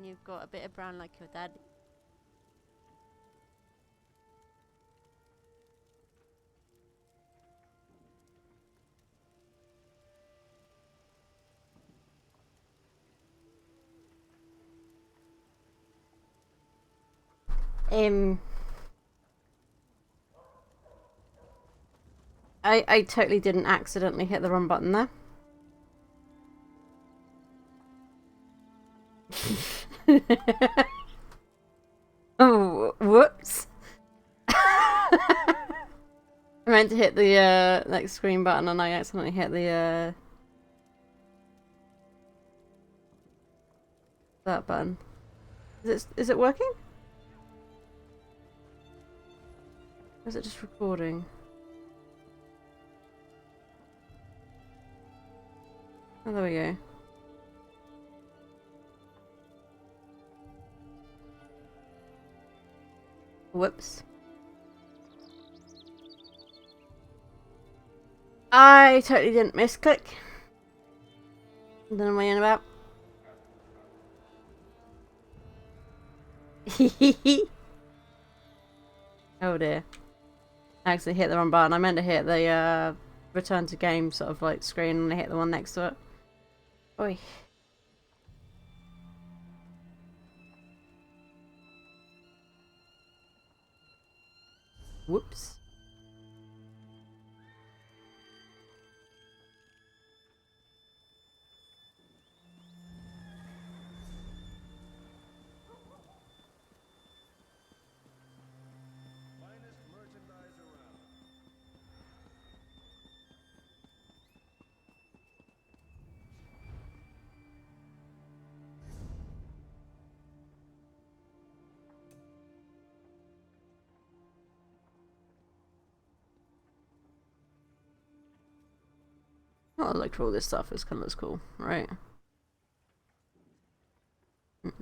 and you've got a bit of brown like your dad. I totally didn't accidentally hit the wrong button there. Oh, whoops. I meant to hit the next screen button and I accidentally hit the that button. Is it working? Or is it just recording? Oh, there we go. Whoops. I totally didn't misclick. I don't know what I'm about. Oh dear. I actually hit the wrong button. I meant to hit the return to game sort of like screen and I hit the one next to it. Oi. Whoops. Oh, I like for all this stuff. This kind of looks cool, right? This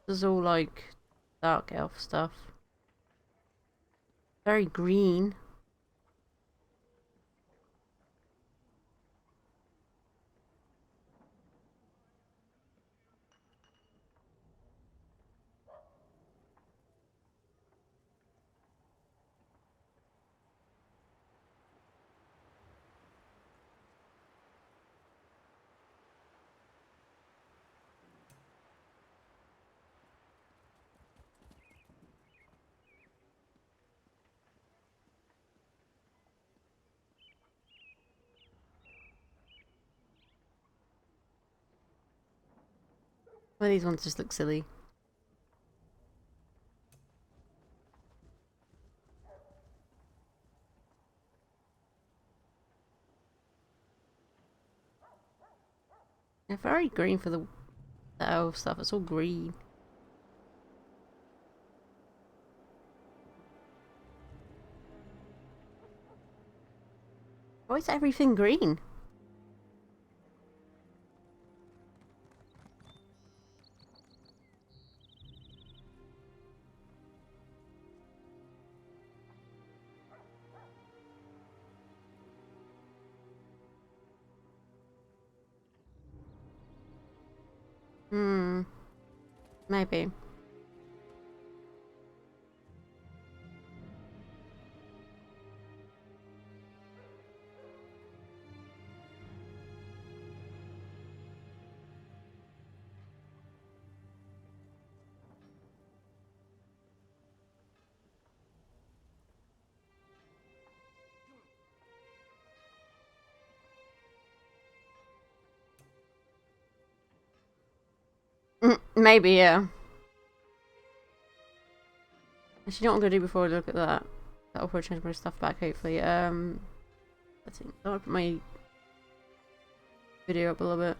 is all like dark elf stuff. Very green. Well, these ones just look silly. They're very green for the elf stuff. It's all green. Why is everything green? Maybe. Maybe, yeah. Actually, you know what I'm gonna do before I look at that? That'll probably change my stuff back, hopefully. I think I'll put my video up a little bit.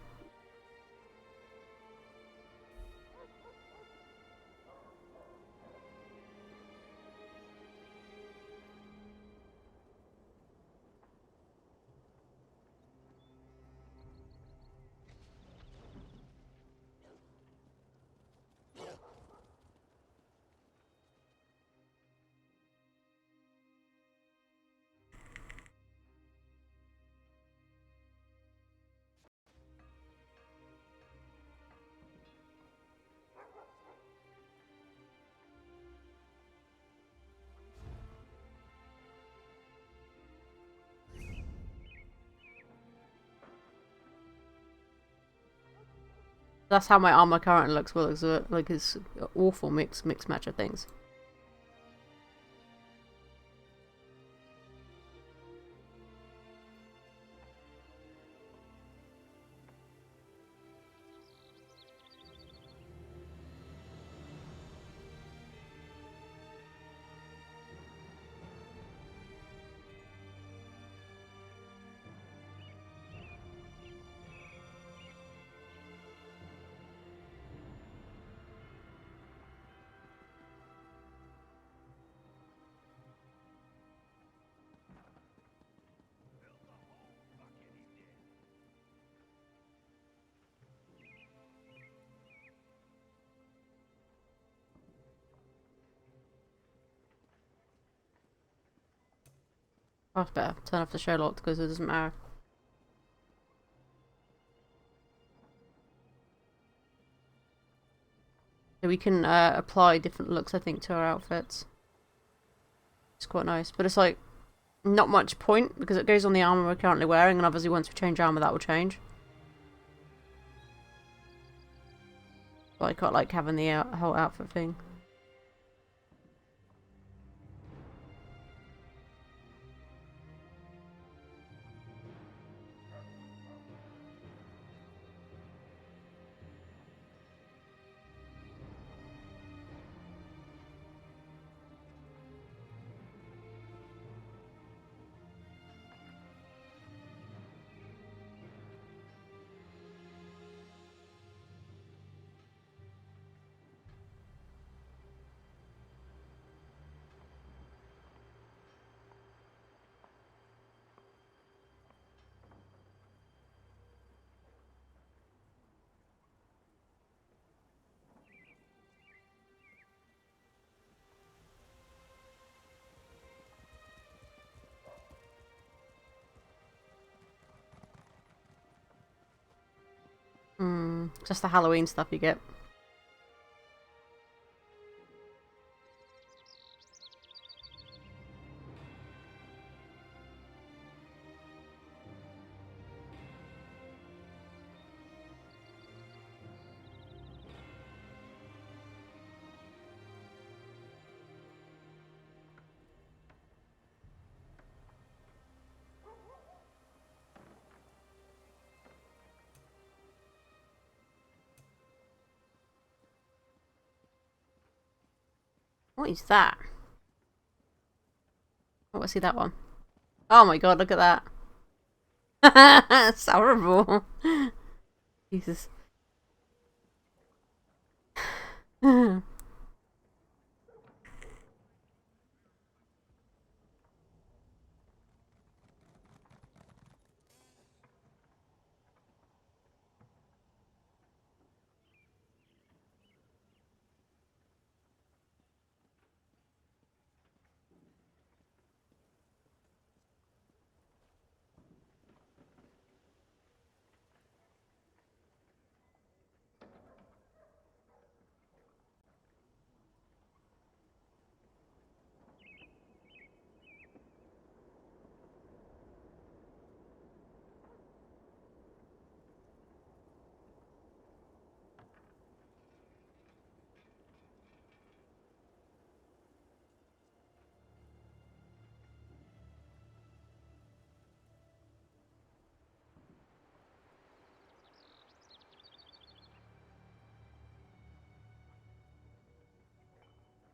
That's how my armor currently looks. Well, it's like it's awful mix match of things. That's better. Turn off the show lock because it doesn't matter. So we can apply different looks, I think, to our outfits. It's quite nice, but it's like not much point because it goes on the armor we're currently wearing, and obviously once we change armor, that will change. But I quite like having the whole outfit thing. Just the Halloween stuff you get. What is that? Oh, I see that one. Oh my god, look at that. It's horrible. Jesus.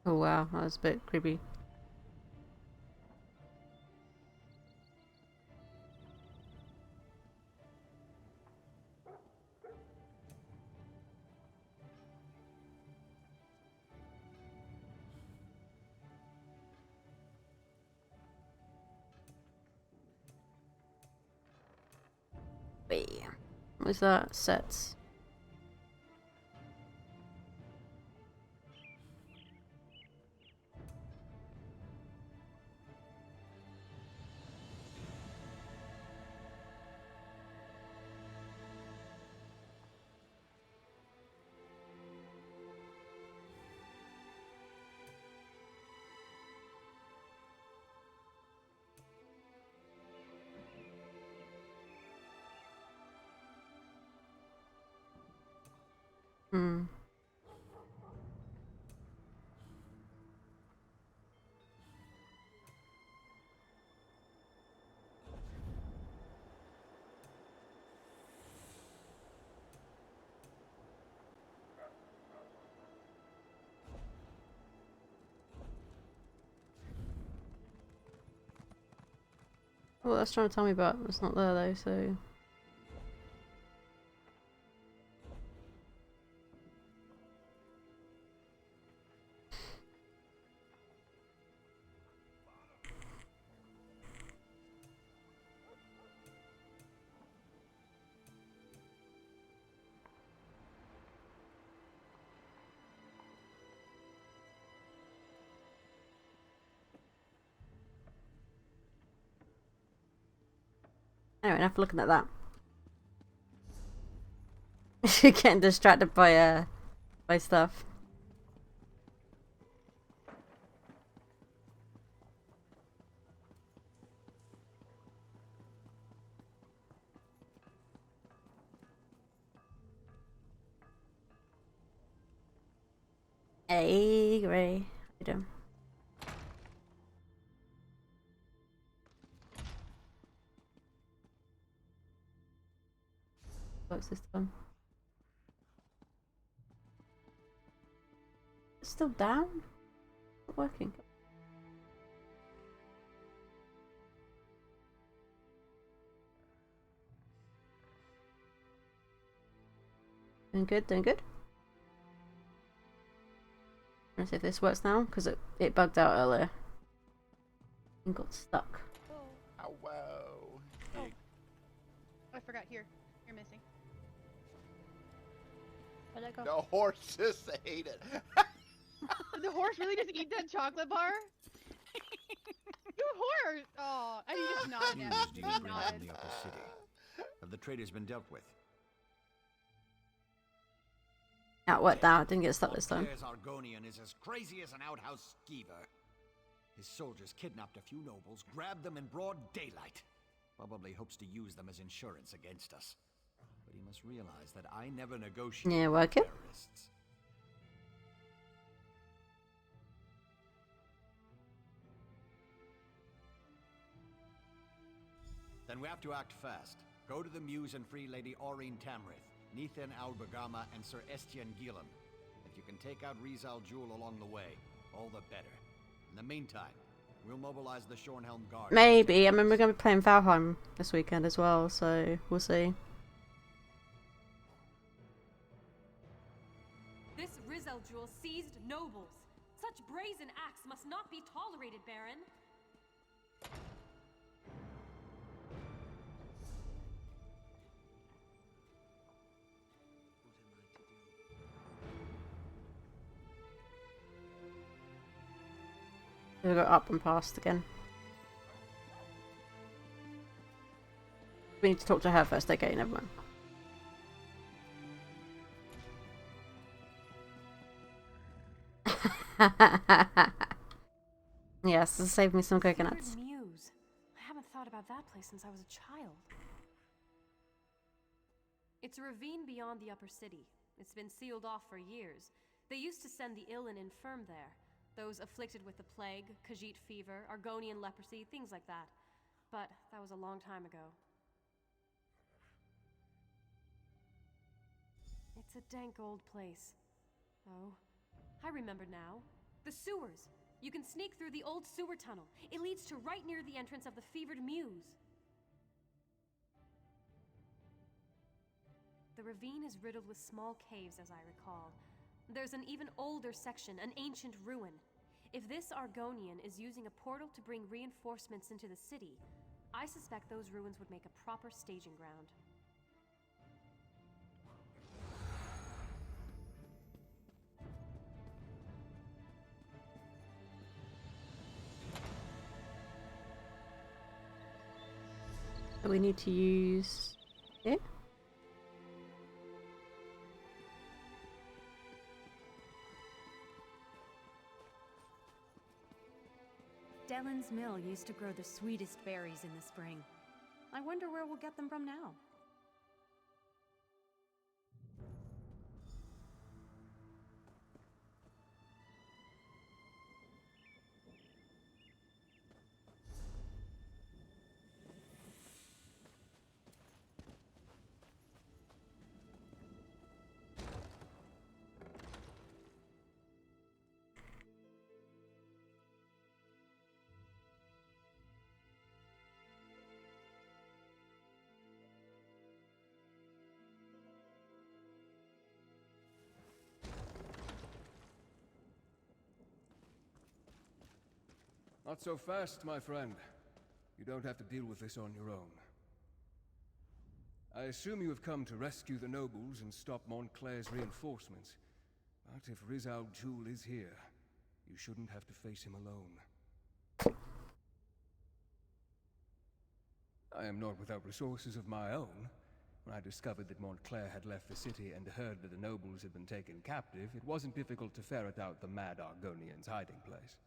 Oh wow, that was a bit creepy. Bam. What's that? Sets. Hmm. Well, that's trying to tell me about. It's not there though, so. Anyway, enough looking at that. Getting distracted by stuff. Hey, Gray. How you doing? What's this one? It's still down? Not working. Doing good, doing good. Let's see if this works now, because it bugged out earlier. And got stuck. Oh, whoa. Oh. I forgot. You're missing. Where'd I go? The horses ate it. The horse really just eat that chocolate bar? You horse! Oh, and he just nodded. News do you bring from the upper city? Have the traders been dealt with? That worked out. Didn't get stuck this time. Argonian is as crazy as an outhouse skeever. His soldiers kidnapped a few nobles, grabbed them in broad daylight. Probably hopes to use them as insurance against us. But he must realize that I never negotiate Yeah, with working. terrorists. Then we have to act fast. Go to the Muse and free Lady Aureen Tamriel, Nethan Albergama, and Sir Estienne Gillen. If you can take out Rizal Jewel along the way, all the better. In the meantime, we'll mobilize the Shornhelm Guard. Maybe. I mean, we're going to be playing Valheim this weekend as well, so we'll see. This Rizal Jewel seized nobles. Such brazen acts must not be tolerated, Baron. We'll go up and past again. We need to talk to her first. Okay, never mind. Yes, this saved me some coconuts. Muse. I haven't thought about that place since I was a child. It's a ravine beyond the upper city. It's been sealed off for years. They used to send the ill and infirm there. Those afflicted with the plague, Khajiit fever, Argonian leprosy, things like that. But that was a long time ago. It's a dank old place. Oh, I remember now. The sewers. You can sneak through the old sewer tunnel. It leads to right near the entrance of the fevered Muse. The ravine is riddled with small caves, as I recall. There's an even older section, an ancient ruin. If this Argonian is using a portal to bring reinforcements into the city, I suspect those ruins would make a proper staging ground. We need to use it. Dellen's mill used to grow the sweetest berries in the spring. I wonder where we'll get them from now. Not so fast, my friend. You don't have to deal with this on your own. I assume you have come to rescue the nobles and stop Montclair's reinforcements. But if Rizal Jul is here, you shouldn't have to face him alone. I am not without resources of my own. When I discovered that Montclair had left the city and heard that the nobles had been taken captive, it wasn't difficult to ferret out the mad Argonian's hiding place.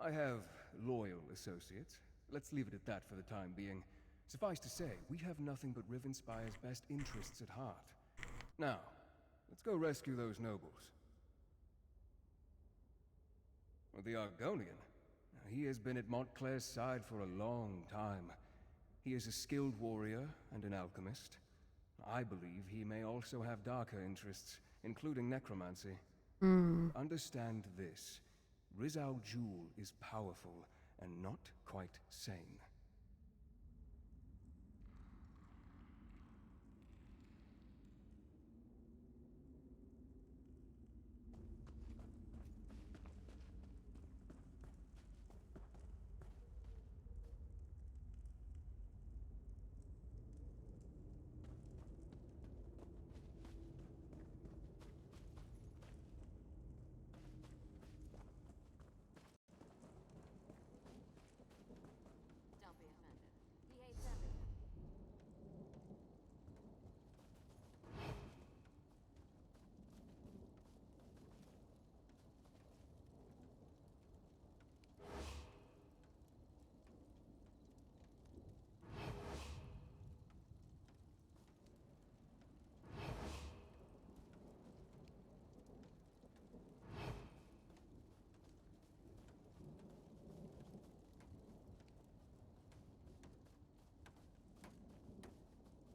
I have loyal associates. Let's leave it at that for the time being. Suffice to say, we have nothing but Rivenspire's best interests at heart. Now, let's go rescue those nobles. Well, the Argonian. He has been at Montclair's side for a long time. He is a skilled warrior and an alchemist. I believe he may also have darker interests, including necromancy. Understand this. Rizal Jul is powerful and not quite sane. Don't be offended. He hates everything.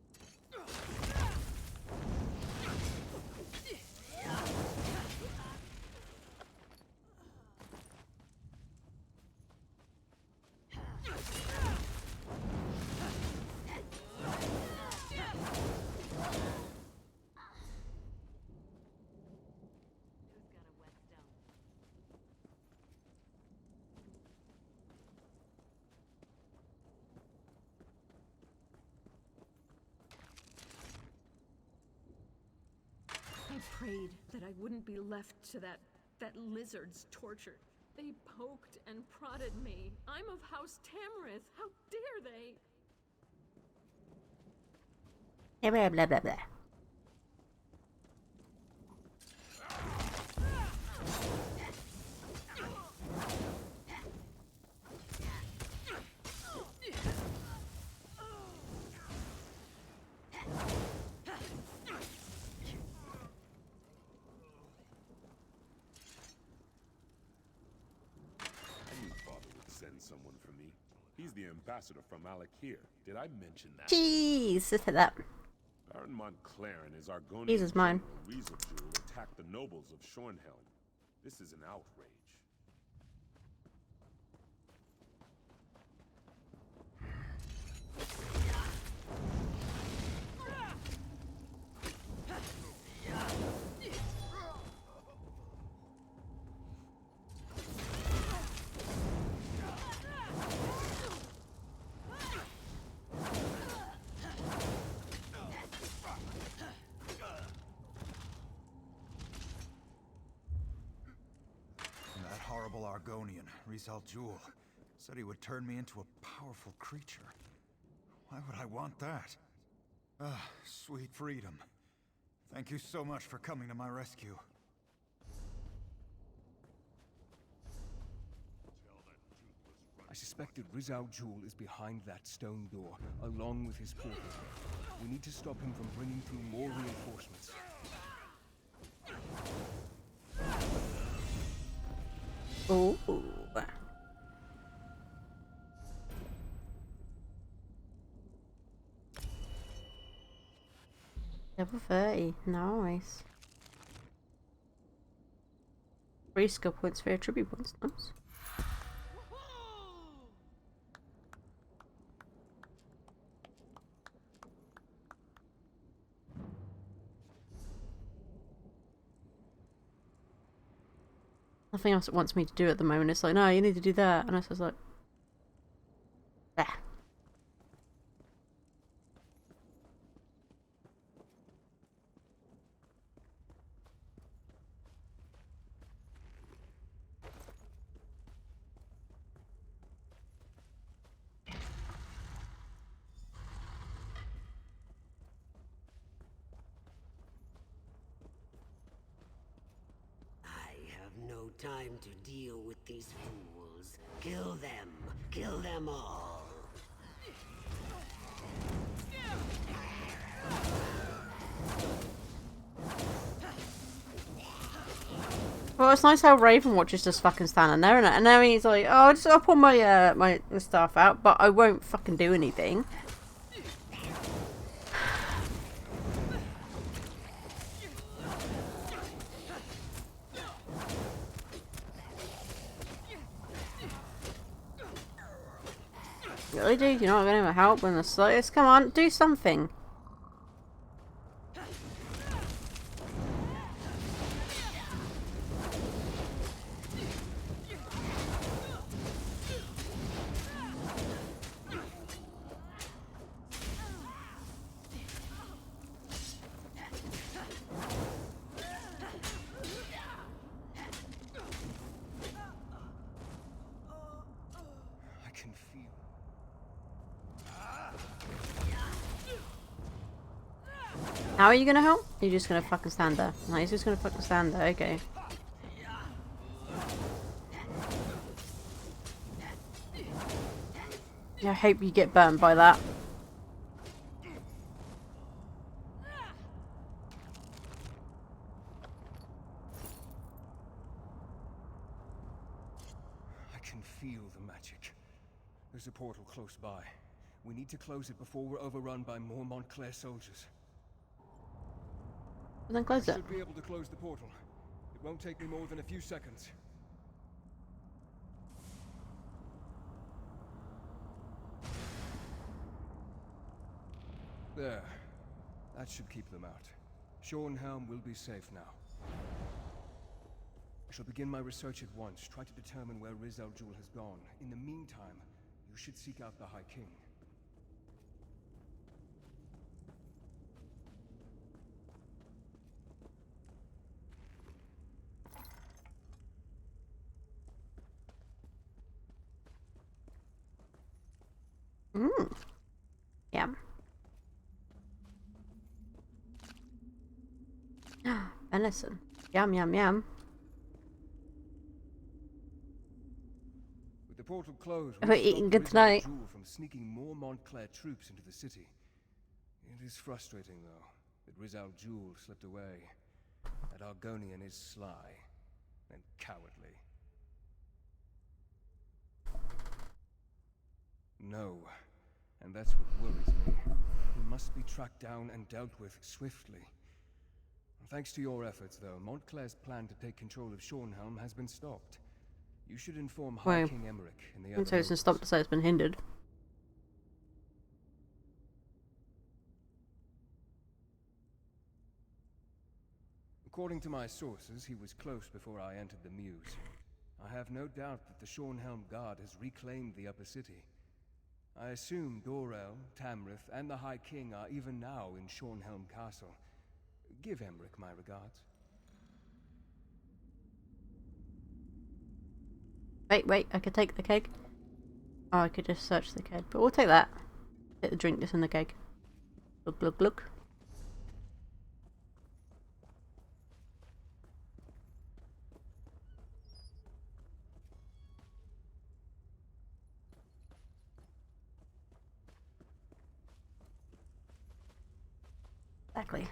Who's got a whetstone? I prayed that I wouldn't be left to that lizard's torture. They poked and prodded me. I'm of House Tamriel. How dare they? Blah, blah, blah, blah. Send someone for me. He's the ambassador from Alakir. Did I mention that? Jeez, just hit that. Baron Montclair and his Argonian Jesus, mine. general Rizal attacked the nobles of Shornhelm. This is an outrage. That horrible Argonian, Rizal Jul, said he would turn me into a powerful creature. Why would I want that? Ah, sweet freedom. Thank you so much for coming to my rescue. I suspect that Rizal Jul is behind that stone door, along with his portal. We need to stop him from bringing through more reinforcements. Ooh. Level 30. Nice. 3 skill points for your tribute points. Nice. Nothing else it wants me to do at the moment. It's like, no, you need to do that. And I was like, bah. I have no time to deal with these fools. Kill them. Kill them all. Well, it's nice how Ravenwatch is just fucking standing there, isn't it? And now he's like, oh, I'll pull my my staff out, but I won't fucking do anything. Really, dude? You're not gonna help in the slightest? Come on, do something. I can feel. How are you gonna help? You're just gonna fucking stand there. No, he's just gonna fucking stand there, okay. I hope you get burned by that. I can feel the magic. There's a portal close by. We need to close it before we're overrun by more Montclair soldiers. Then close I it. should be able to close the portal. It won't take me more than a few seconds. There. That should keep them out. Shornhelm will be safe now. I shall begin my research at once, try to determine where Riz Al Jul has gone. In the meantime, you should seek out the High King. Mmm. Yeah. Venison. Yum, yum, yum. With the portal closed, We're we've eating stopped good Riz Al tonight. Jul from sneaking more Montclair troops into the city. It is frustrating, though, that Riz Al Jul slipped away. That Argonian is sly and cowardly. No, and that's what worries me. He must be tracked down and dealt with swiftly. Thanks to your efforts, though, Montclair's plan to take control of Shornhelm has been stopped. You should inform High Well, King Emmerich and the So other it's been stopped to say it's been hindered. According to my sources, he was close before I entered the Mews. I have no doubt that the Shornhelm Guard has reclaimed the upper city. I assume Dorel, Tamrith, and the High King are even now in Shornhelm Castle. Give Emmerich my regards. Wait, I could take the keg. Oh, I could just search the keg, but we'll take that. Take the drink that's in the keg. Look, look, look. Exactly.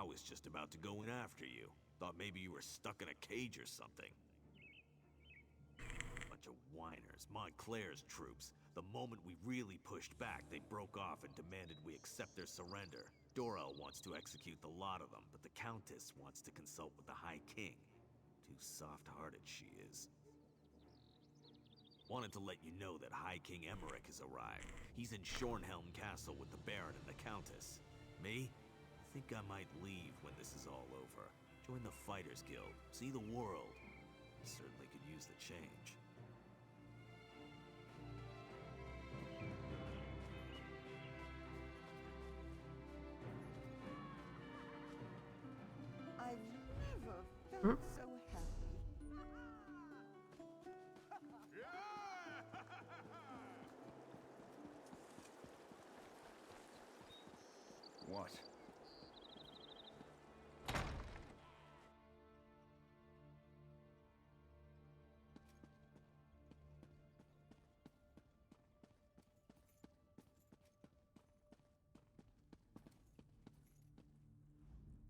I was just about to go in after you. Thought maybe you were stuck in a cage or something. Bunch of whiners, Montclair's troops. The moment we really pushed back, they broke off and demanded we accept their surrender. Dorel wants to execute the lot of them, but the Countess wants to consult with the High King. Too soft-hearted she is. Wanted to let you know that High King Emmerich has arrived. He's in Shornhelm Castle with the Baron and the Countess. Me? I think I might leave when this is all over. Join the Fighters Guild. See the world. Certainly could use the change. I've never felt so happy. What?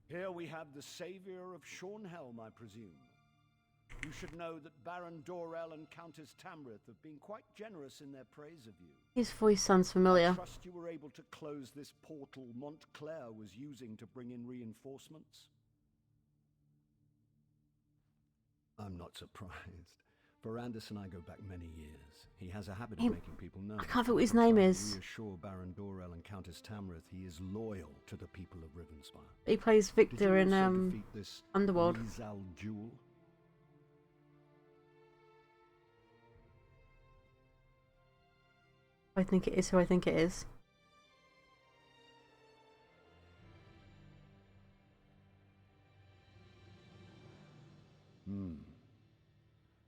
Here we have the savior of Shornhelm, I presume. You should know that Baron Dorel and Countess Tamrith have been quite generous in their praise of you. His voice sounds familiar. I trust you were able to close this portal Montclair was using to bring in reinforcements. I'm not surprised. Verandis and I go back many years. He has a habit of making people nervous. I can't think what his name is. Reassure Baron Dorel and Countess Tamrith he is loyal to the people of Rivenspire. He plays Victor in Underworld. Rizal Jewel? I think it is who I think it is.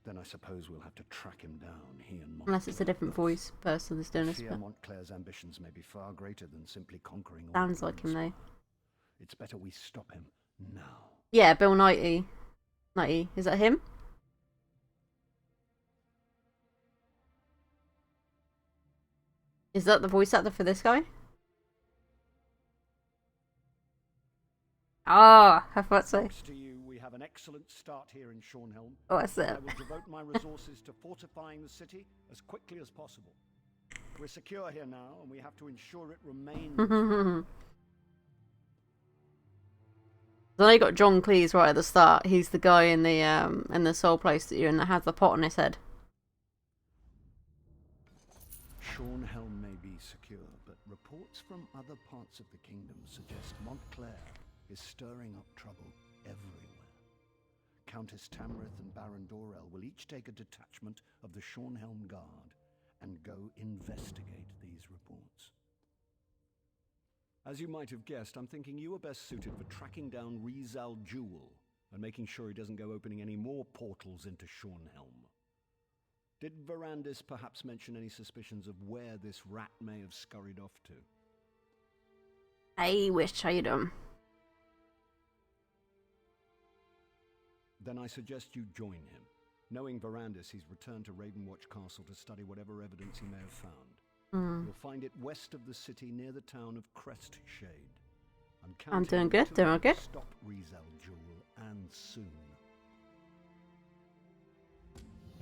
Then I suppose we'll have to track him down, he and Montclair. Unless it's a different voice person that's doing this. Fear Montclair's ambitions may be far greater than simply conquering all. Sounds like him though. It's better we stop him now. Yeah, Bill Knighty. Knighty, is that him? Is that the voice actor for this guy? Ah, I thought so. Thanks to you, we have an excellent start here in Shornhelm. Oh, that's it. I will devote my resources to fortifying the city as quickly as possible. We're secure here now, and we have to ensure it remains. Then I got John Cleese right at the start. He's the guy in the soul place that you're in that has the pot on his head. Shornhelm may be secure, but reports from other parts of the kingdom suggest Montclair is stirring up trouble everywhere. Countess Tamrith and Baron Dorel will each take a detachment of the Shornhelm Guard and go investigate these reports. As you might have guessed, I'm thinking you are best suited for tracking down Rizal Jewel and making sure he doesn't go opening any more portals into Shornhelm. Did Verandis perhaps mention any suspicions of where this rat may have scurried off to? I wish I'd Then I suggest you join him. Knowing Verandis, he's returned to Ravenwatch Castle to study whatever evidence he may have found. You'll find it west of the city near the town of Crestshade. I'm doing good, doing good. Stop Rizal Jewel, and soon.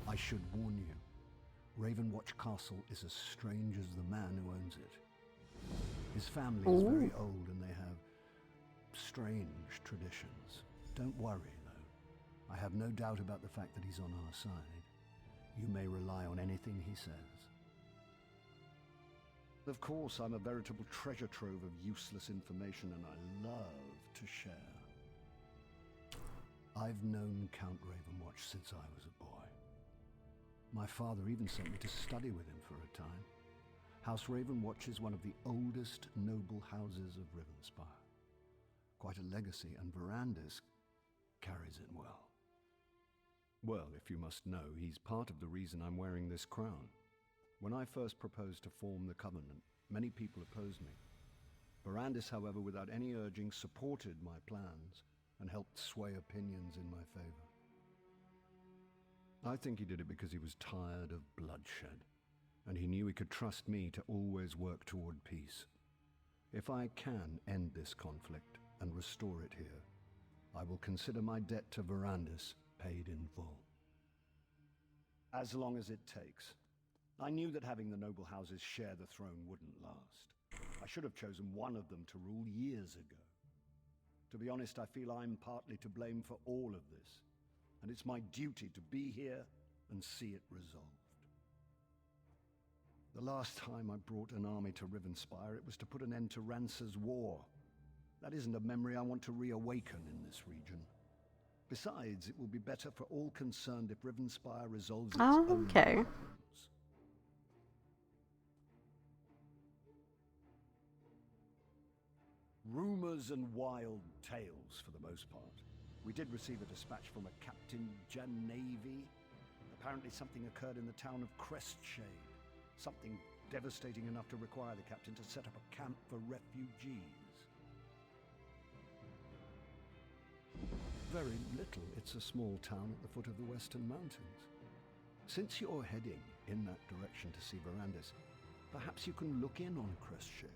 I should warn you, Ravenwatch Castle is as strange as the man who owns it. His family is very old and they have strange traditions. Don't worry, though. I have no doubt about the fact that he's on our side. You may rely on anything he says. Of course, I'm a veritable treasure trove of useless information and I love to share. I've known Count Ravenwatch since I was a boy. My father even sent me to study with him for a time. House Ravenwatch is one of the oldest noble houses of Rivenspire. Quite a legacy, and Verandis carries it well. Well, if you must know, he's part of the reason I'm wearing this crown. When I first proposed to form the Covenant, many people opposed me. Verandis, however, without any urging, supported my plans and helped sway opinions in my favor. I think he did it because he was tired of bloodshed, and he knew he could trust me to always work toward peace. If I can end this conflict and restore it here. I will consider my debt to Verandis paid in full. As long as it takes. I knew that having the noble houses share the throne wouldn't last. I should have chosen one of them to rule years ago. To be honest, I feel I'm partly to blame for all of this, and it's my duty to be here and see it resolved. The last time I brought an army to Rivenspire, it was to put an end to Rancer's war. That isn't a memory I want to reawaken in this region. Besides, it will be better for all concerned if Rivenspire resolves its own problems. Rumors and wild tales, for the most part. We did receive a dispatch from a Captain Janavi. Apparently something occurred in the town of Crestshade. Something devastating enough to require the captain to set up a camp for refugees. Very little. It's a small town at the foot of the Western Mountains. Since you're heading in that direction to see Verandis, perhaps you can look in on Crestshade.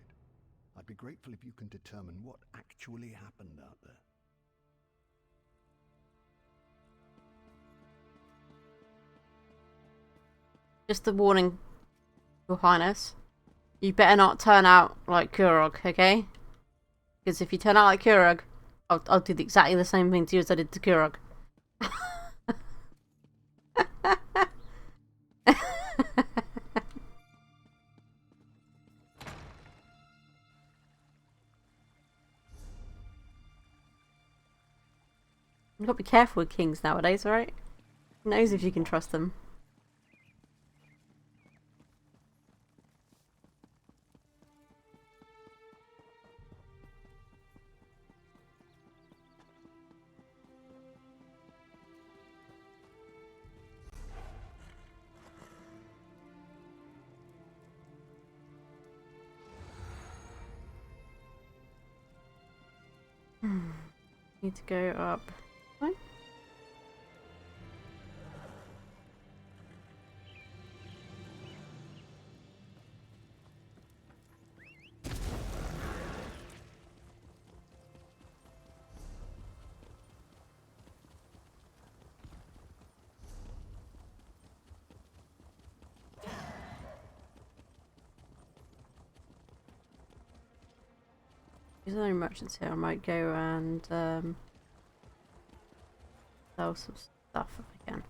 I'd be grateful if you can determine what actually happened out there. Just a warning, Your Highness. You better not turn out like Kurog, okay? Because if you turn out like Kurog, I'll do exactly the same thing to you as I did to Kurog. You've got to be careful with kings nowadays, alright? Who knows if you can trust them. Need to go up. What? There's no merchants here. I might go and sell some stuff if I can.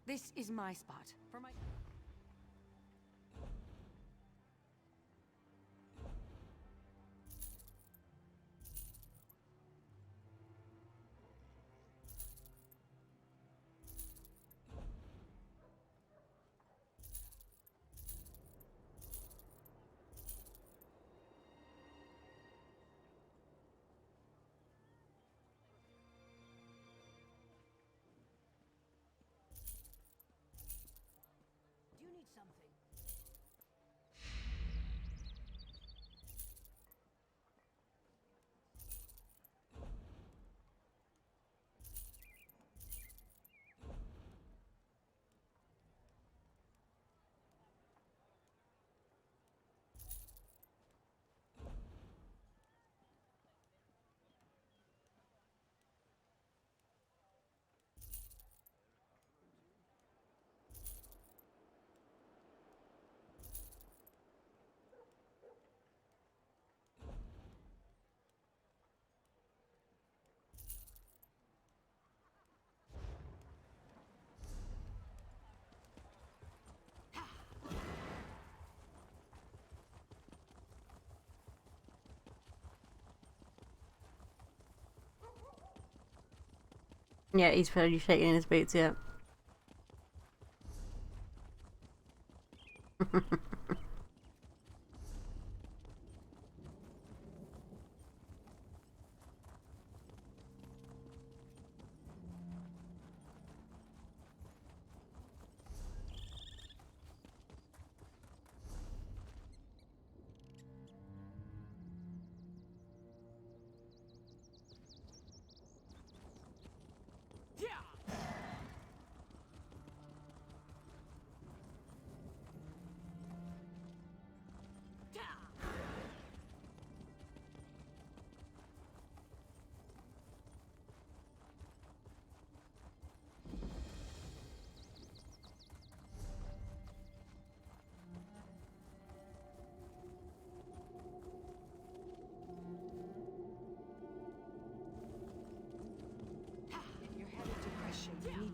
This is my spot. For my Yeah, he's fairly shaking in his boots, yeah.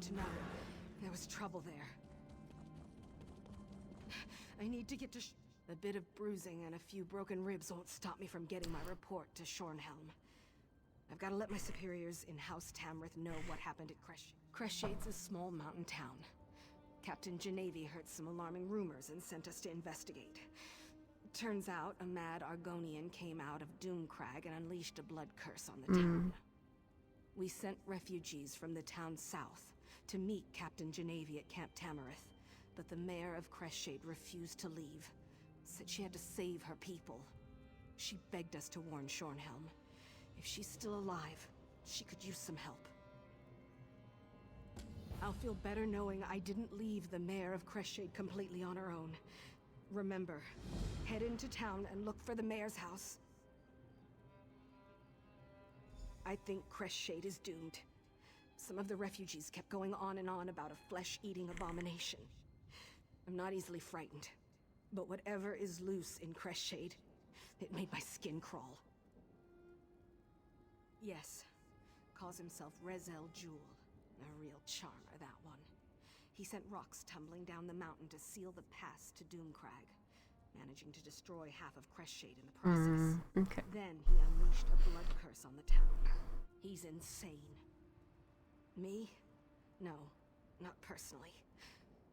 to know. There was trouble there. I need to get to a bit of bruising and a few broken ribs won't stop me from getting my report to Shornhelm. I've got to let my superiors in House Tamriel know what happened at Cresshade's a small mountain town. Captain Genevieve heard some alarming rumors and sent us to investigate. Turns out a mad Argonian came out of Doomcrag and unleashed a blood curse on the town. We sent refugees from the town south to meet Captain Genevieve at Camp Tamriel, but the mayor of Cressshade refused to leave. Said she had to save her people. She begged us to warn Shornhelm. If she's still alive, she could use some help. I'll feel better knowing I didn't leave the mayor of Cressshade completely on her own. Remember, head into town and look for the mayor's house. I think Cressshade is doomed. Some of the refugees kept going on and on about a flesh-eating abomination. I'm not easily frightened, but whatever is loose in Cressshade, it made my skin crawl. Yes, calls himself Rezel Jewel. A real charmer, that one. He sent rocks tumbling down the mountain to seal the pass to Doomcrag, managing to destroy half of Cressshade in the process. Okay. Then he unleashed a blood curse on the town. He's insane. Me? No, not personally.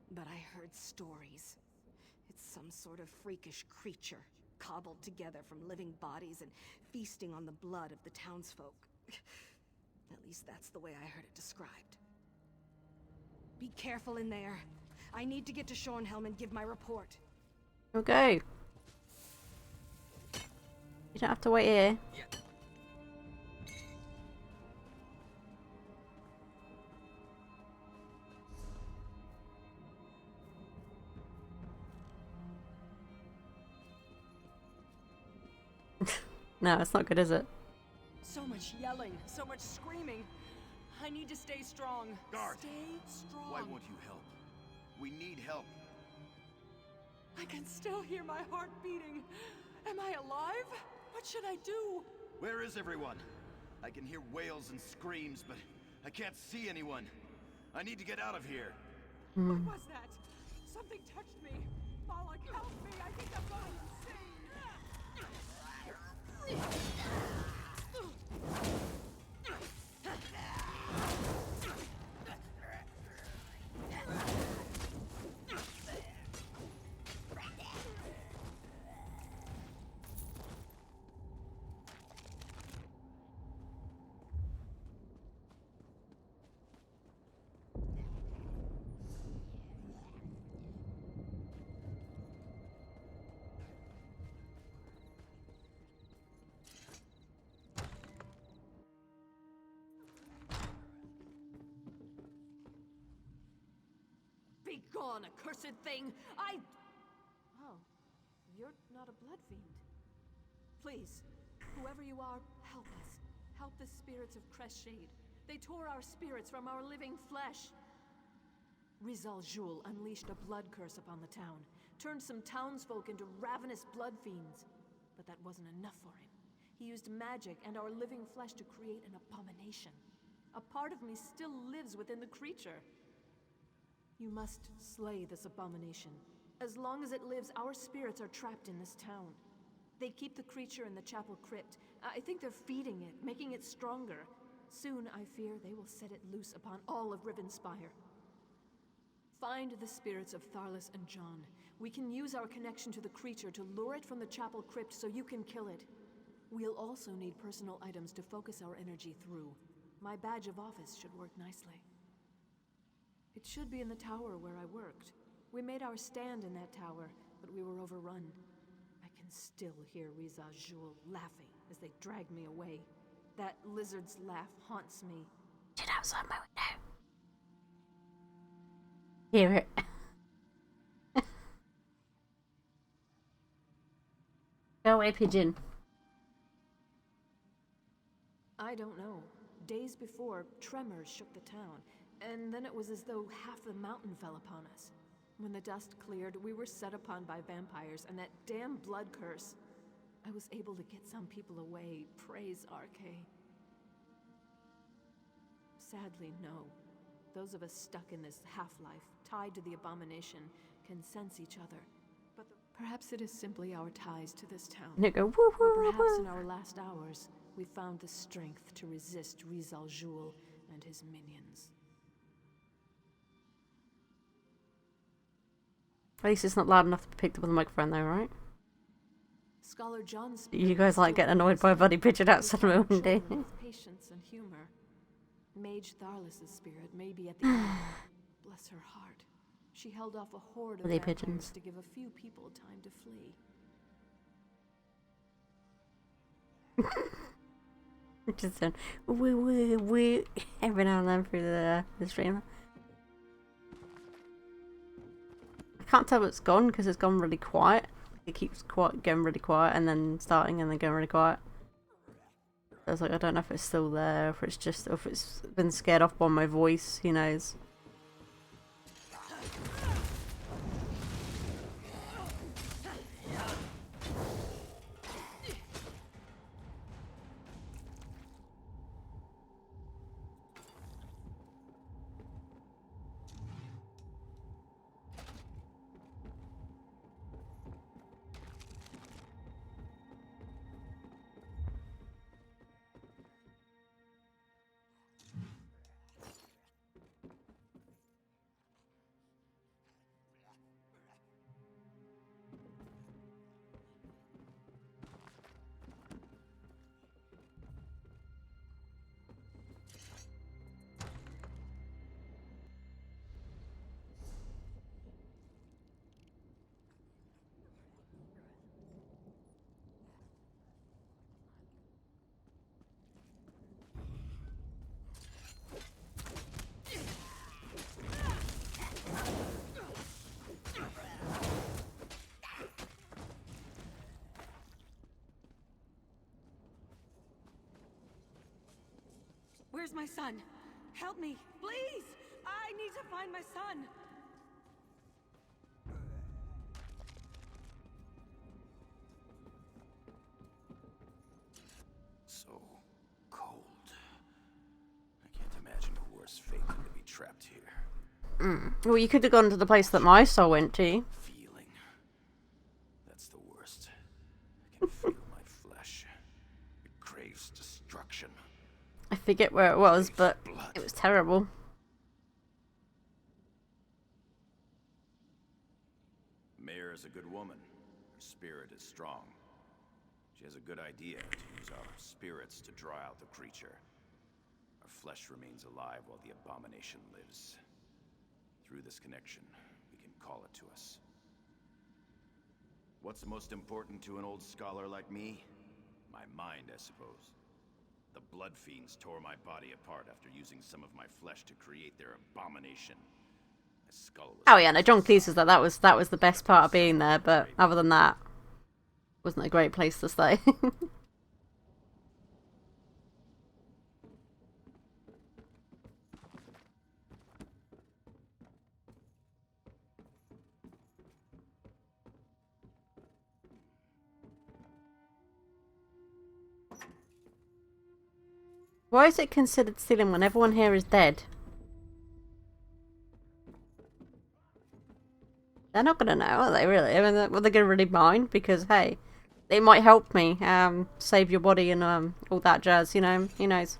But I heard stories. It's some sort of freakish creature, cobbled together from living bodies and feasting on the blood of the townsfolk. At least that's the way I heard it described. Be careful in there. I need to get to Shornhelm and give my report. Okay. You don't have to wait here. No, it's not good, is it? So much yelling, so much screaming. I need to stay strong. Guard! Stay strong. Why won't you help? We need help. I can still hear my heart beating. Am I alive? What should I do? Where is everyone? I can hear wails and screams, but I can't see anyone. I need to get out of here. What was that? Something touched me. Balak, help me. I think I'm going insane. Be gone, accursed thing! Oh, you're not a blood fiend. Please, whoever you are, help us. Help the spirits of Cressshade. They tore our spirits from our living flesh. Rizal Jul unleashed a blood curse upon the town, turned some townsfolk into ravenous blood fiends. But that wasn't enough for him. He used magic and our living flesh to create an abomination. A part of me still lives within the creature. You must slay this abomination. As long as it lives, our spirits are trapped in this town. They keep the creature in the chapel crypt. I think they're feeding it, making it stronger. Soon, I fear, they will set it loose upon all of Rivenspire. Find the spirits of Tharlas and John. We can use our connection to the creature to lure it from the chapel crypt so you can kill it. We'll also need personal items to focus our energy through. My badge of office should work nicely. It should be in the tower where I worked. We made our stand in that tower, but we were overrun. I can still hear Riza Jul laughing as they drag me away. That lizard's laugh haunts me. Sit outside my window. Hear it. Go away, pigeon. I don't know. Days before, tremors shook the town, and then it was as though half the mountain fell upon us. When the dust cleared, we were set upon by vampires and that damn blood curse. I was able to get some people away, praise Arche. Sadly, no. Those of us stuck in this half-life, tied to the abomination, can sense each other. But perhaps it is simply our ties to this town. And you go, woo, woo, Or perhaps woo. in our last hours, we found the strength to resist Rizal Jul and his minions. At least it's not loud enough to be picked up with a microphone though, right? Scholar John's You guys like getting annoyed by a bloody pigeon outside my window. Patience and humor. Mage Tharlus' spirit may be at the end. Bless her heart. She held off a horde of Bloody vampires pigeons. to give a few people time to flee. Just we every now and then through the stream. I can't tell it's gone because it's gone really quiet. It keeps going really quiet and then starting and then going really quiet. So I was like, I don't know if it's still there, if it's just, if it's been scared off by my voice. Who knows? Where's my son? Help me, please! I need to find my son! So cold. I can't imagine a worse fate than to be trapped here. Well, you could have gone to the place that my soul went to. Feeling. That's the worst. I can feel my flesh. It craves destruction. I forget where it was, but it was terrible. Mare is a good woman. Her spirit is strong. She has a good idea to use our spirits to draw out the creature. Our flesh remains alive while the abomination lives. Through this connection, we can call it to us. What's most important to an old scholar like me? My mind, I suppose. The blood fiends tore my body apart after using some of my flesh to create their abomination. My skull was Oh yeah, no, John Cleese says that was the best part of being there, but other than that, wasn't a great place to stay. Why is it considered stealing when everyone here is dead? They're not gonna know, are they, really? I mean, are they gonna really mind? Because, hey, they might help me, save your body and, all that jazz, you know? Who knows?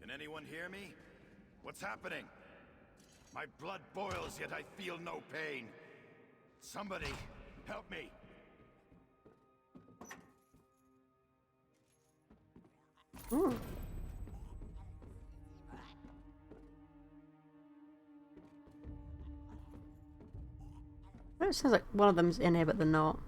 Can anyone hear me? What's happening? My blood boils, yet I feel no pain. Somebody, help me! Ooh. It sounds like one of them's in here, but they're not.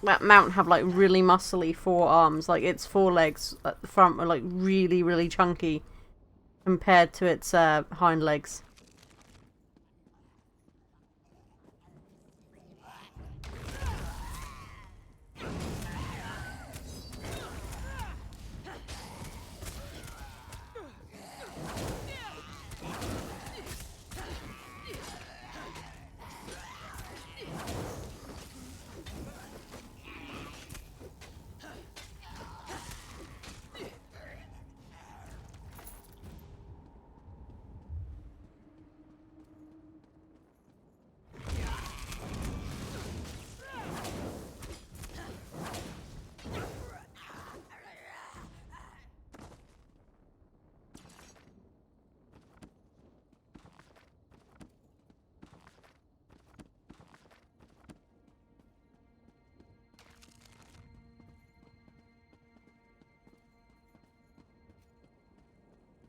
That mount have like really muscly forearms, like its forelegs at the front were like really, really chunky compared to its hind legs.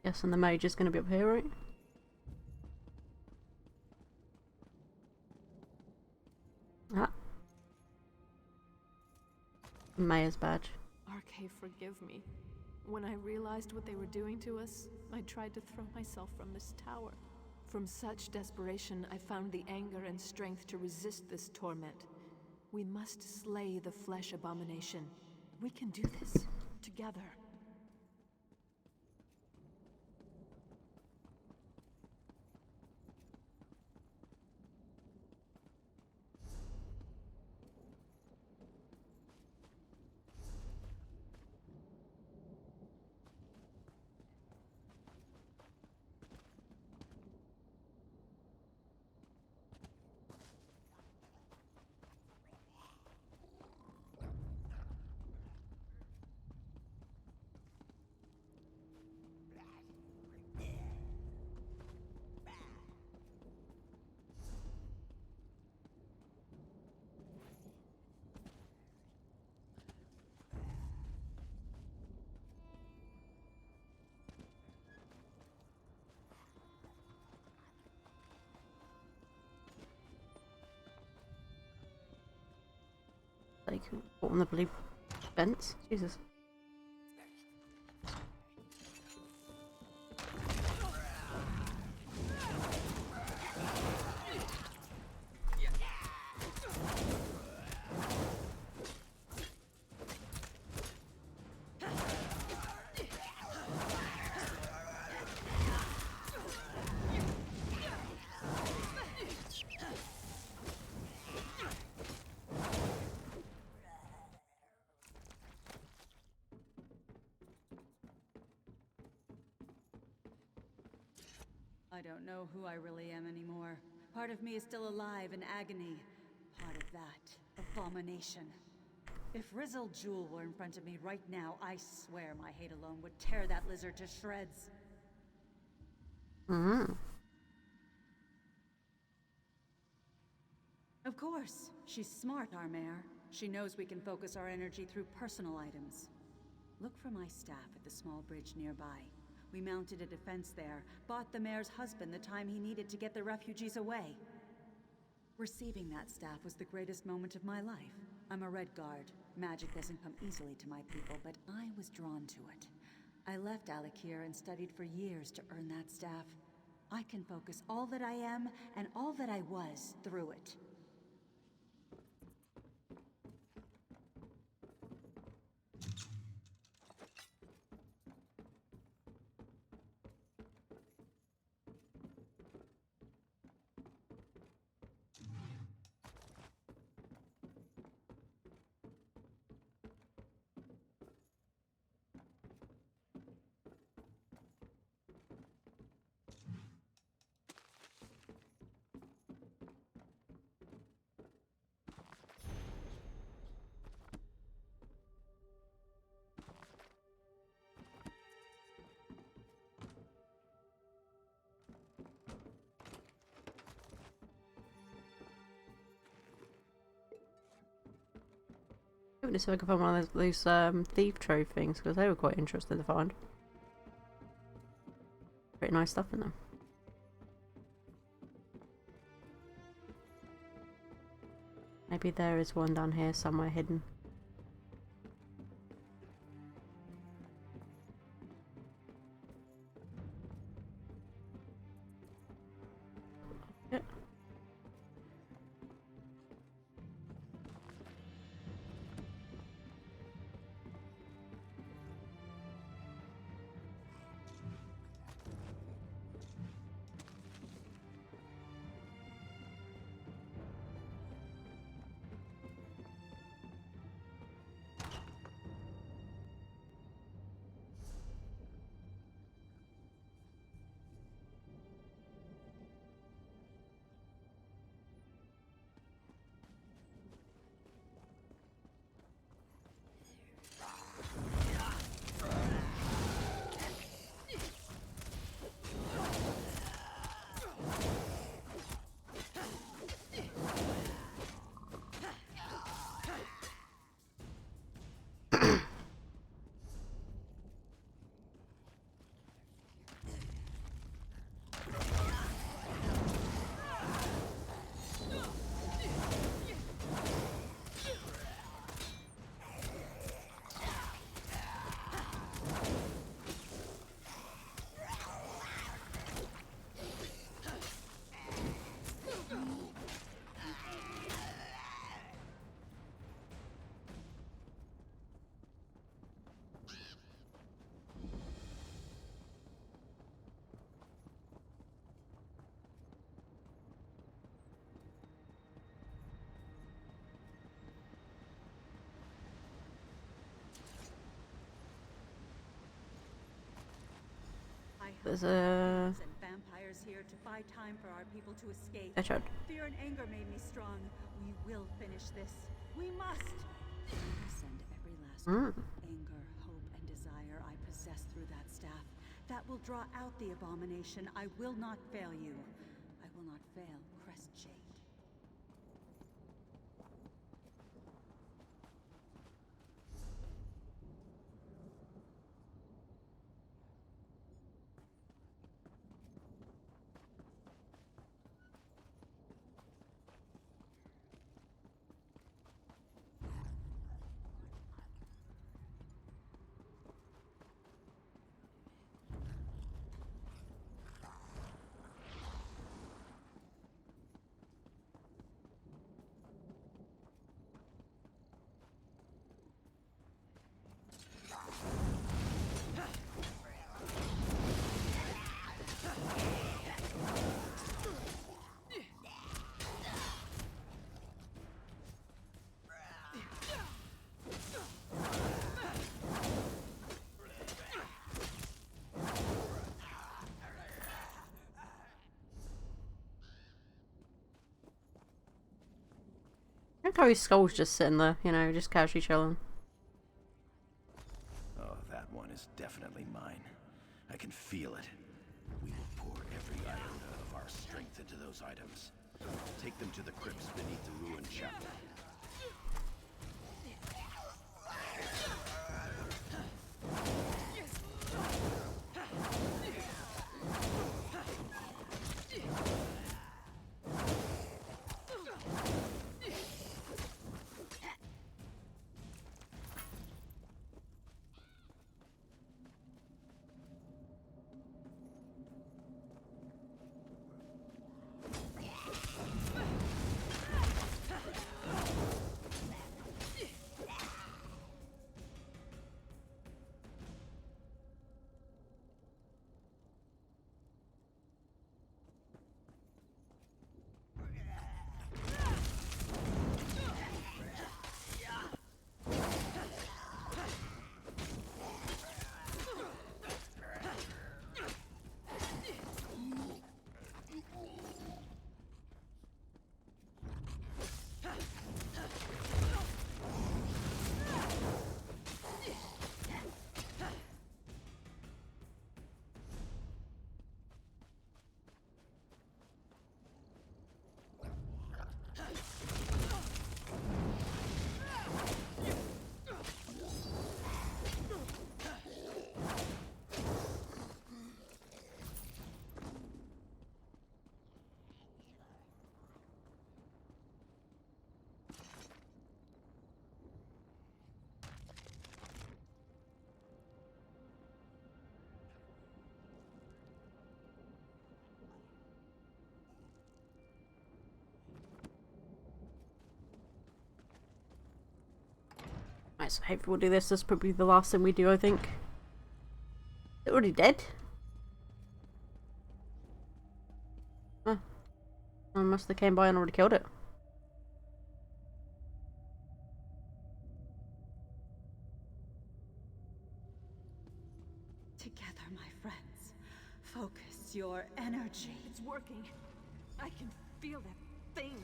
Yes, and the mage is going to be up here, right? Ah. Mayor's badge. Arcade, forgive me. When I realized what they were doing to us, I tried to throw myself from this tower. From such desperation, I found the anger and strength to resist this torment. We must slay the flesh abomination. We can do this together. Like, what on the blue fence? Jesus. I don't know who I really am anymore. Part of me is still alive in agony. Part of that, abomination. If Rizal Jewel were in front of me right now, I swear my hate alone would tear that lizard to shreds. Mm-hmm. Of course. She's smart, our mayor. She knows we can focus our energy through personal items. Look for my staff at the small bridge nearby. We mounted a defense there, bought the mayor's husband the time he needed to get the refugees away. Receiving that staff was the greatest moment of my life. I'm a Red Guard. Magic doesn't come easily to my people, but I was drawn to it. I left Alakir and studied for years to earn that staff. I can focus all that I am and all that I was through it. Maybe see if I can find one of those thief trove things, because they were quite interesting to find. Pretty nice stuff in them. Maybe there is one down here somewhere hidden. Yeah. There's a vampires here to buy time for our people to escape. Richard. Fear and anger made me strong. We will finish this. We must. I send every last anger, hope, and desire I possess through that staff. That will draw out the abomination. I will not fail you. I will not fail Crestshade. I think Harry's skull's just sitting there, you know, just casually chilling. Oh, that one is definitely mine. I can feel it. We will pour every iota of our strength into those items. Take them to the crypts beneath the ruined chapel. Right, so hopefully we'll do this. That's probably the last thing we do, I think. Is it already dead? Huh. I must have came by and already killed it. Together, my friends. Focus your energy. It's working. I can feel that thing.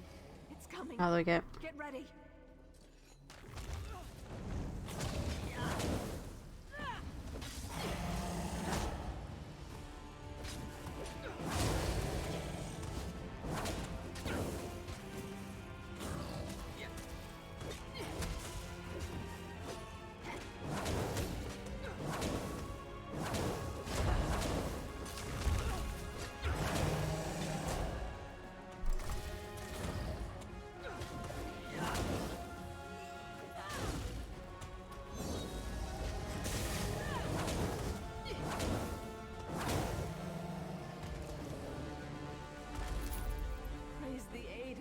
It's coming. How do we get? Get ready.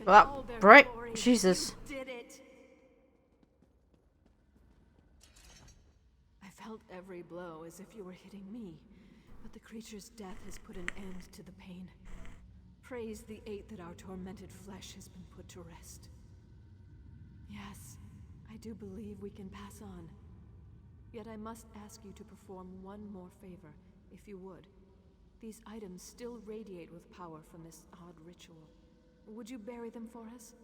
Well, that brick. Jesus. Did it. I felt every blow as if you were hitting me, but the creature's death has put an end to the pain. Praise the eight that our tormented flesh has been put to rest. Yes, I do believe we can pass on. Yet I must ask you to perform one more favor, if you would. These items still radiate with power from this odd ritual. Would you bury them for us?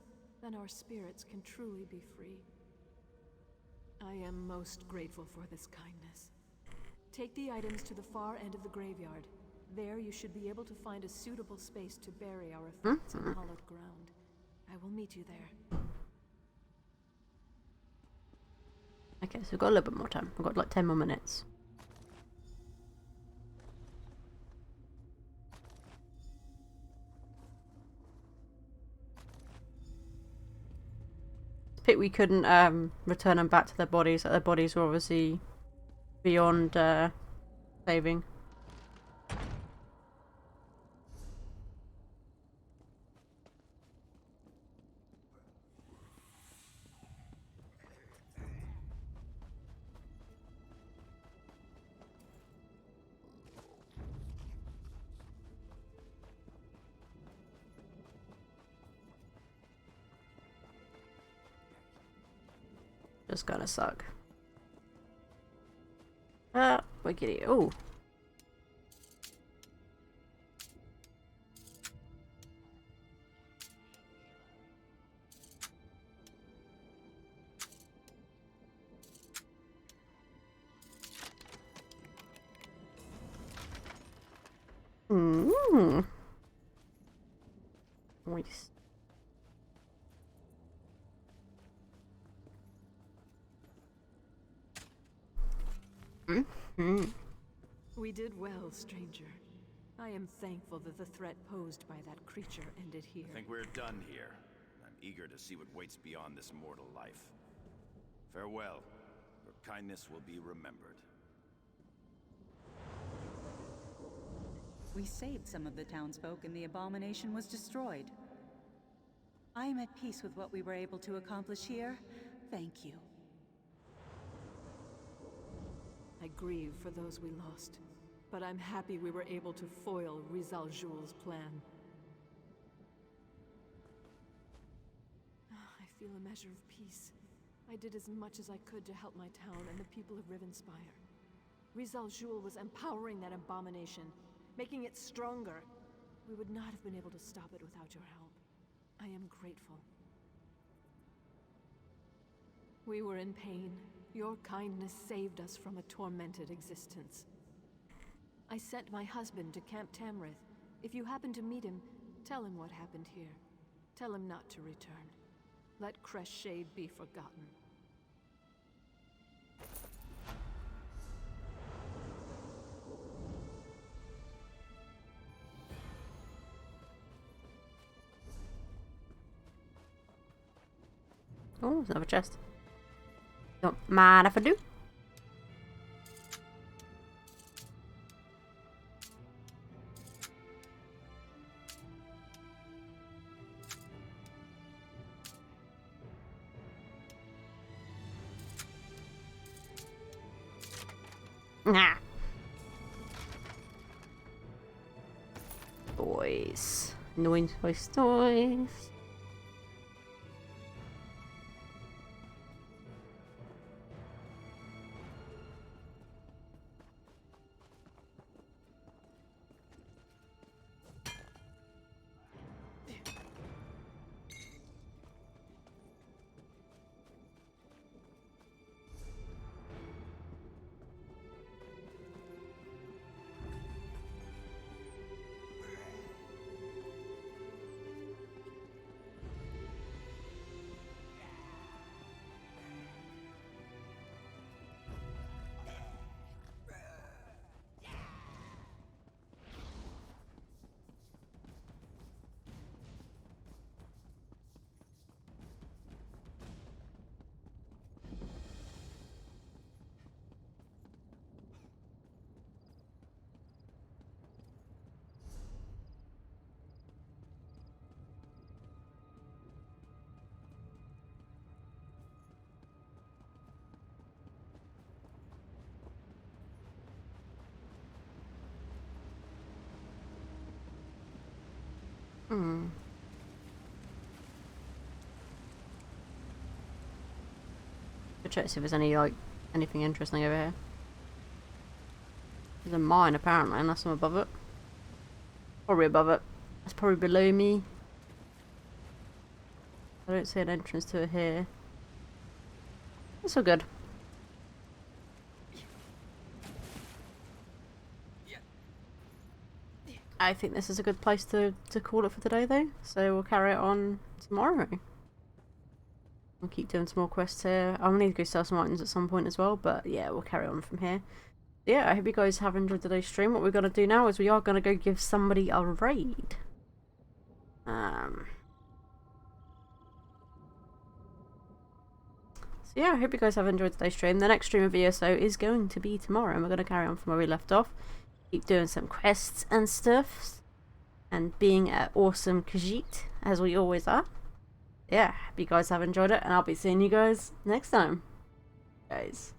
Then our spirits can truly be free. I am most grateful for this kindness. Take the items to the far end of the graveyard. There you should be able to find a suitable space to bury our effects in hallowed ground. I will meet you there. Okay, so we've got a little bit more time. We've got like 10 more minutes. Pit we couldn't return them back to their bodies. Their bodies were obviously beyond saving. Just gonna suck. Wiggity. Oh. Mmm. Nice. We did well, stranger. I am thankful that the threat posed by that creature ended here. I think we're done here. I'm eager to see what waits beyond this mortal life. Farewell. Your kindness will be remembered. We saved some of the townsfolk and the abomination was destroyed. I am at peace with what we were able to accomplish here. Thank you. I grieve for those we lost, but I'm happy we were able to foil Rizal Jul's plan. I feel a measure of peace. I did as much as I could to help my town and the people of Rivenspire. Rizal Jul was empowering that abomination, making it stronger. We would not have been able to stop it without your help. I am grateful. We were in pain. Your kindness saved us from a tormented existence. I sent my husband to Camp Tamriel. If you happen to meet him, tell him what happened here. Tell him not to return. Let Crest Shade be forgotten. Oh, there's another chest. Don't mind if I do. Nah. Toys. Noise, toys, toys. Check see if there's any like anything interesting over here. There's a mine apparently, unless I'm above it. Probably above it. That's probably below me. I don't see an entrance to it here. That's all good. I think this is a good place to call it for today though, so we'll carry it on tomorrow. We'll keep doing some more quests here. I'll need to go sell some items at some point as well, but yeah, we'll carry on from here. Yeah, I hope you guys have enjoyed today's stream. What we're going to do now is we are going to go give somebody a raid. So yeah, I hope you guys have enjoyed today's stream. The next stream of ESO is going to be tomorrow, and we're going to carry on from where we left off. Keep doing some quests and stuff, and being an awesome Khajiit, as we always are. Yeah, hope you guys have enjoyed it, and I'll be seeing you guys next time. Guys.